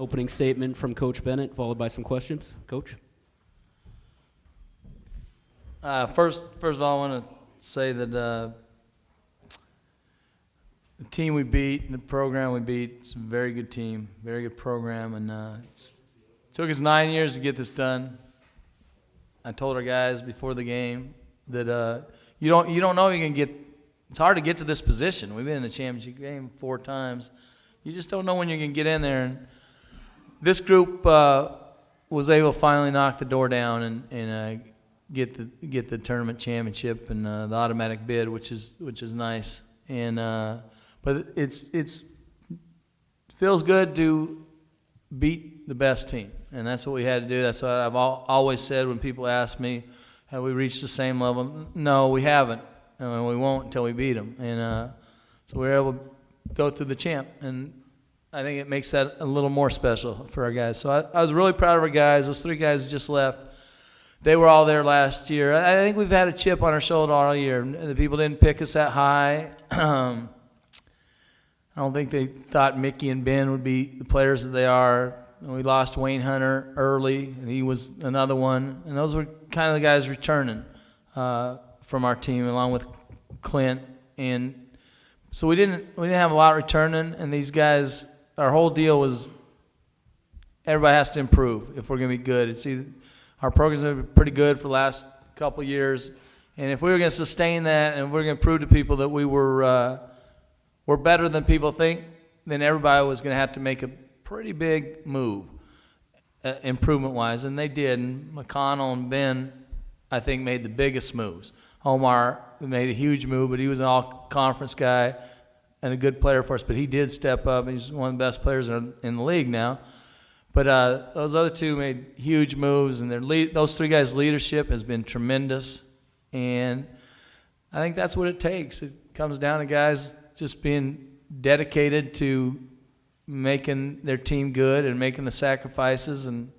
Opening statement from Coach Bennett, followed by some questions. Coach? First of all, I want to say that the team we beat and the program we beat, it's a very good team, very good program, and it took us 9 years to get this done. I told our guys before the game that you don't know you can get. It's hard to get to this position. We've been in the championship game 4 times. You just don't know when you can get in there. And this group was able to finally knock the door down and get the tournament championship and the automatic bid, which is nice. And but it feels good to beat the best team, and that's what we had to do. That's what I've always said when people ask me, have we reached the same level? No, we haven't, and we won't until we beat them. And so we were able to go through the champ, and I think it makes that a little more special for our guys. So I was really proud of our guys. Those 3 guys who just left, they were all there last year. I think we've had a chip on our shoulder all year. The people didn't pick us that high. I don't think they thought Mickey and Ben would be the players that they are. We lost Wayne Hunter early, and he was another one. And those were kind of the guys returning from our team, along with Clint. And so we didn't have a lot returning. And these guys, our whole deal was everybody has to improve if we're going to be good. It's either our program's been pretty good for the last couple of years, and if we were going to sustain that and we're going to prove to people that we're better than people think, then everybody was going to have to make a pretty big move, improvement-wise, and they did. And McConnell and Ben, I think, made the biggest moves. Omar made a huge move, but he was an all-conference guy and a good player for us, but he did step up, and he's one of the best players in the league now. But those other 2 made huge moves, and those 3 guys' leadership has been tremendous. And I think that's what it takes. It comes down to guys just being dedicated to making their team good and making the sacrifices. And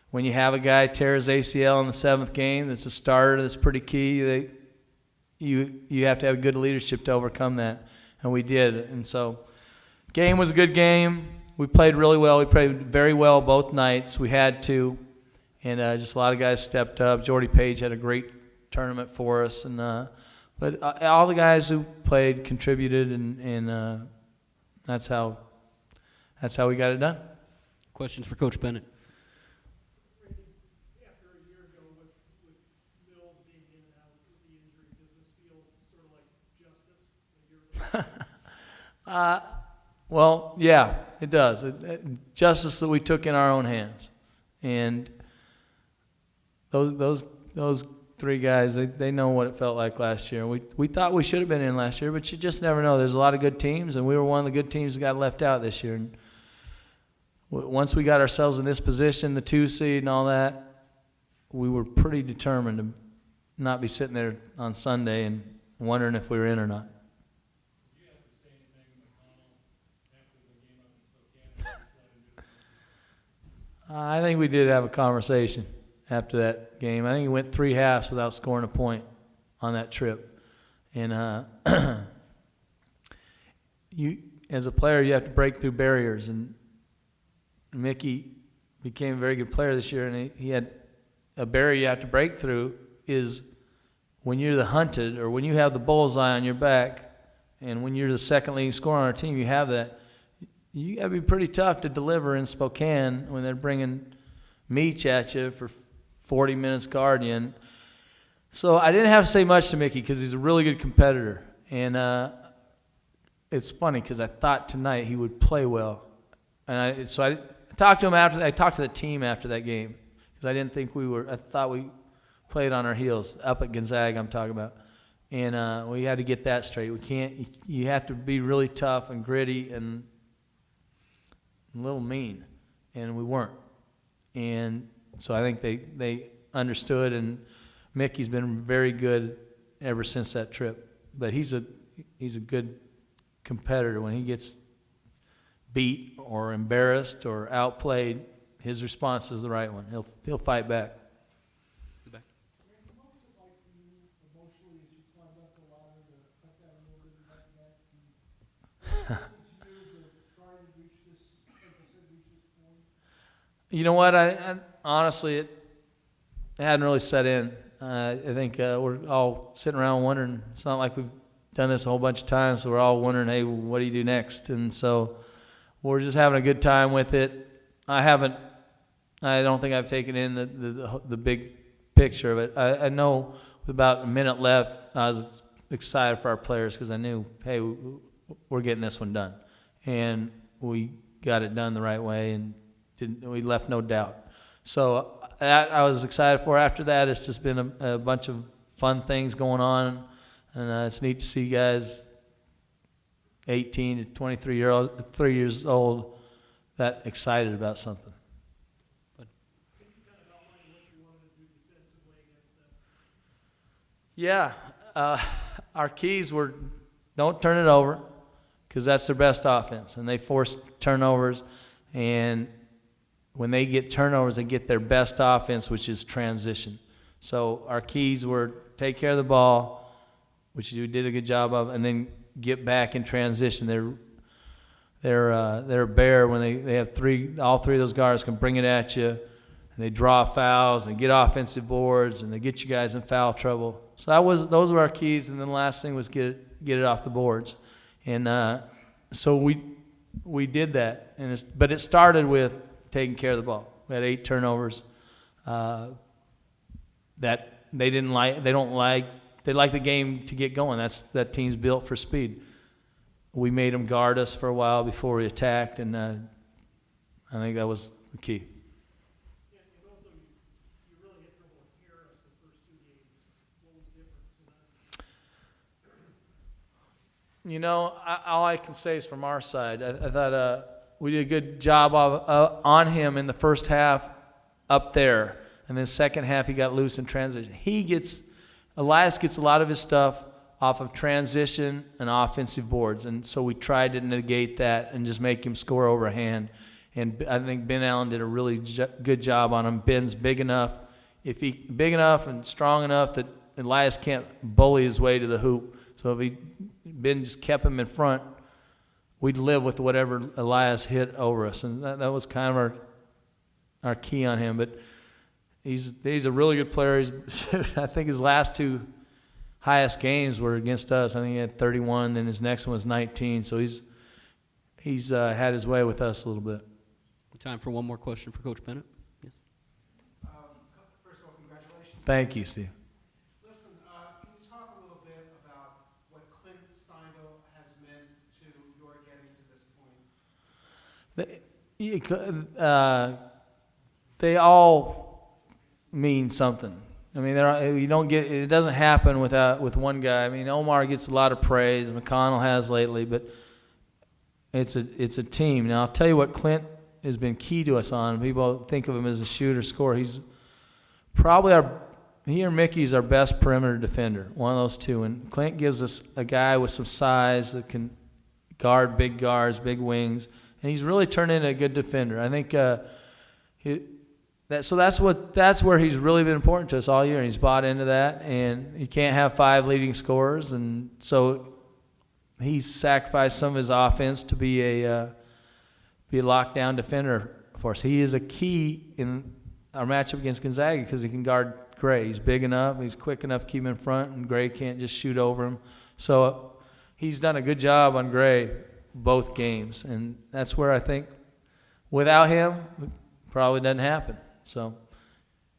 when you have a guy tear his ACL in the 7th game, that's a starter, that's pretty key. You have to have good leadership to overcome that, and we did. And so, game was a good game. We played really well. We played very well both nights. We had to, and just a lot of guys stepped up. Jordy Page had a great tournament for us, and but all the guys who played contributed, and that's how we got it done. Questions for Coach Bennett? After a year ago, with Mills being in and out with the injury, does this feel sort of like justice a year ago? Well, yeah, it does. Justice that we took in our own hands, and those 3 guys, they know what it felt like last year. We thought we should have been in last year, but you just never know. There's a lot of good teams, and we were one of the good teams that got left out this year. And once we got ourselves in this position, the 2 seed and all that, we were pretty determined to not be sitting there on Sunday and wondering if we were in or not. I think we did have a conversation after that game. I think he went 3 halves without scoring a point on that trip. And you, as a player, you have to break through barriers. And Mickey became a very good player this year, and he had a barrier you have to break through is when you're the hunted, or when you have the bullseye on your back, and when you're the second leading scorer on our team, you have that. You got to be pretty tough to deliver in Spokane when they're bringing Meach at you for 40 minutes guarding you. So I didn't have to say much to Mickey because he's a really good competitor. And it's funny because I thought tonight he would play well. And so I talked to him after. I talked to the team after that game because I didn't think I thought we played on our heels up at Gonzaga, I'm talking about. And we had to get that straight. You have to be really tough and gritty and a little mean, and we weren't. And so I think they understood, and Mickey's been very good ever since that trip. But he's a good competitor. When he gets beat or embarrassed or outplayed, his response is the right one. He'll fight back. You know what? I honestly, it hadn't really set in. I think we're all sitting around wondering. It's not like we've done this a whole bunch of times, so we're all wondering, hey, what do you do next? And so we're just having a good time with it. I don't think I've taken in the big picture of it. I know with about a minute left, I was excited for our players because I knew, hey, we're getting this one done. And we got it done the right way, and we left no doubt. So that I was excited for. After that, it's just been a bunch of fun things going on, and it's neat to see guys 18 to 3 years old that excited about something. Can you kind of outline what you wanted to do defensively against them? Yeah, our keys were don't turn it over because that's their best offense, and they force turnovers, and when they get turnovers, they get their best offense, which is transition. So our keys were take care of the ball, which you did a good job of, and then get back in transition. They're a bear when they have all three of those guards can bring it at you, and they draw fouls and get offensive boards, and they get you guys in foul trouble. So those were our keys, and then the last thing was get it off the boards, and so we did that, but it started with taking care of the ball. We had 8 turnovers that they didn't like. They don't like. They like the game to get going. That team's built for speed. We made them guard us for a while before we attacked, and I think that was the key. Yeah, and also you really had trouble with Harris the first 2 games. What was different tonight? You know, all I can say is from our side, I thought we did a good job on him in the first half up there, and then second half he got loose in transition. Elias gets a lot of his stuff off of transition and offensive boards, and so we tried to negate that and just make him score overhand. And I think Ben Allen did a really good job on him. Ben's big enough and strong enough that Elias can't bully his way to the hoop. So if Ben just kept him in front, we'd live with whatever Elias hit over us, and that was kind of our key on him. But he's a really good player. I think his last 2 highest games were against us. I think he had 31, then his next one was 19. So he's had his way with us a little bit. Time for one more question for Coach Bennett. Yes. First of all, congratulations. Thank you, Steve. Listen, can you talk a little bit about what Clint Steindl has meant to your getting to this point? They all mean something. I mean, it doesn't happen with one guy. I mean, Omar gets a lot of praise, McConnell has lately, but it's a team. Now, I'll tell you what Clint has been key to us on. People think of him as a shooter, scorer. He's probably he or Mickey's our best perimeter defender, one of those two. And Clint gives us a guy with some size that can guard big guards, big wings, and he's really turned into a good defender. I think that's where he's really been important to us all year, and he's bought into that. And you can't have 5 leading scorers, and so he's sacrificed some of his offense to be a lockdown defender for us. He is a key in our matchup against Gonzaga because he can guard Gray. He's big enough, he's quick enough to keep him in front, and Gray can't just shoot over him. So he's done a good job on Gray both games, and that's where I think without him, it probably doesn't happen. So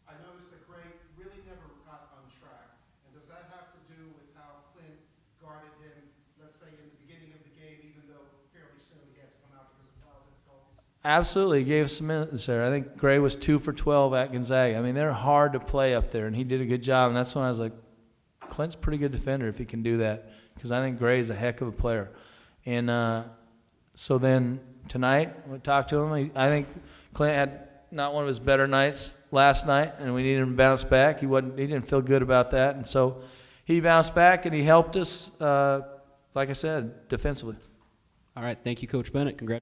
I noticed that Gray really never got on track. And does that have to do with how Clint guarded him, let's say, in the beginning of the game, even though fairly soon he had to come out because of foul difficulties? absolutely, he gave us some minutes there. I think Gray was 2 for 12 at Gonzaga. I mean, they're hard to play up there, and he did a good job. And that's when I was like, Clint's a pretty good defender if he can do that, because I think Gray's a heck of a player. And so then tonight, we talked to him. I think Clint had not one of his better nights last night, and we needed him to bounce back. He didn't feel good about that, and so he bounced back and he helped us, like I said, defensively. All right. Thank you, Coach Bennett. Congratulations.